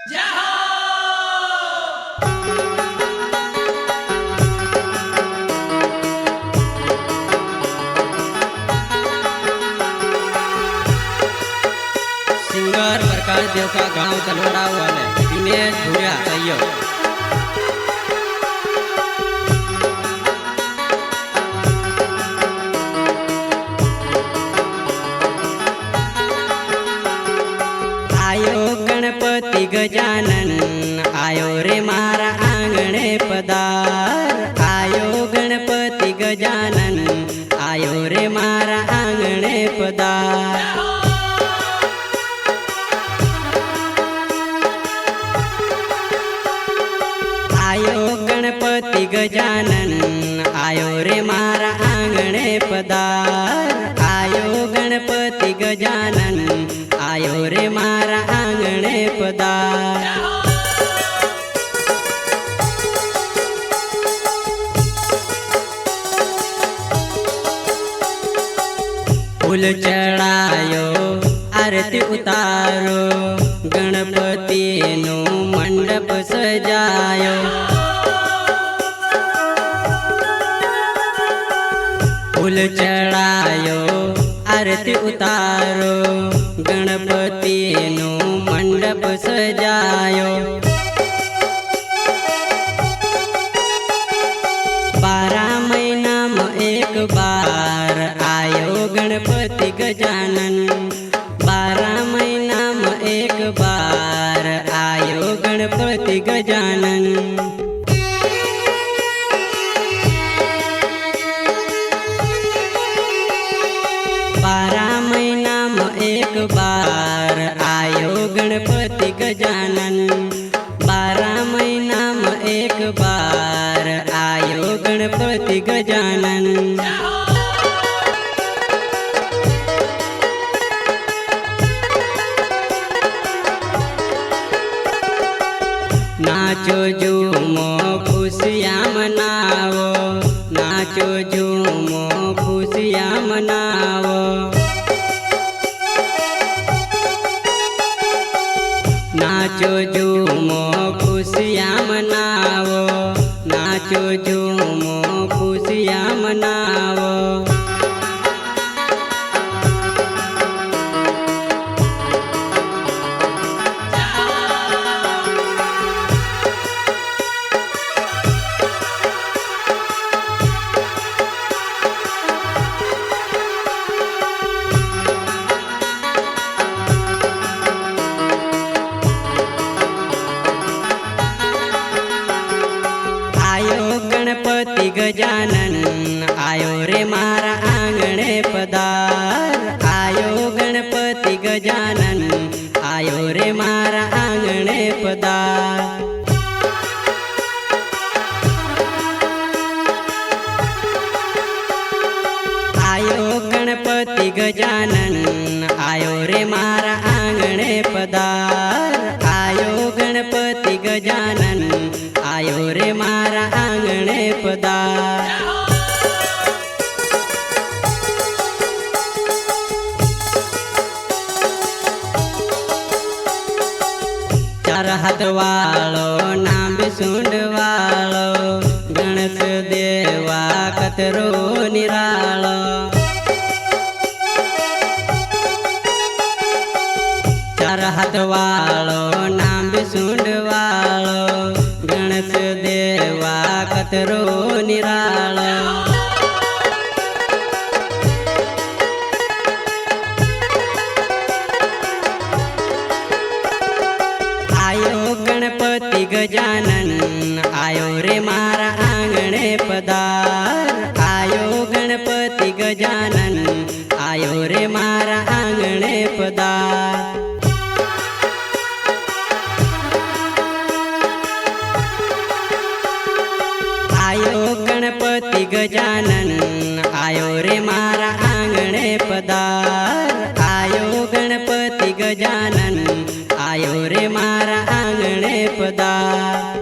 Singer प्रकाश देव का गांव तलवाड़ा वाले दिनेश भूरिया सहयोग। आयो गणपति गजानन आयो रे मारा आंगणे पधार। आयो गणपति गजानन आयो रे मारा आंगणे पधार। आयो गणपति गजानन आयो रे मारा आंगणे पधार। आयो गणपति गजानन आयो रे मारा आंगणे पधार। फूल चढ़ायो आरती उतारो गणपति नो मंडप सजायो। फूल चढ़ायो आरती उतारो गणपति नो मंडप सजायो। 12 महीना में एक बार आयो गणपति गजानन। 12 महीना में एक बार आयो गणपति गजानन। एक बार आयो गणपति गजानन। 12 महीना में एक बार आयो गणपति गजानन। नाचो झूमो खुशियाँ मनाओ। नाचो झूमो खुशियाँ मनाओ। नाचो झूमो खुशियाँ मनाओ। नाचो झूमो खुशियाँ मनाओ। गणपति गजानन आयो रे मारा आंगणे पधार। आयो गणपति गजानन आयो रे मारा आंगणे पधार। आयो गणपति गजानन आयो रे मारा आंगणे पधार। आयो गणपति गजानन आयो रे मारा आंगणे पधार। चार हाथ वालो नाम सुंड वालो गणेश देवा कतरो निरालो। चार हाथ वालो नाम सुंड वालो गणेश देवा कतरो निरालो। आयो गणपति गजानन आयो रे मारा आंगणे पधार। आयो गणपति गजानन आयो रे मारा आंगणे पधार। आयो गणपति गजानन आयो रे मारा आंगणे पधार। आयो गणपति गजानन आयो रे मारा आंगणे पधार।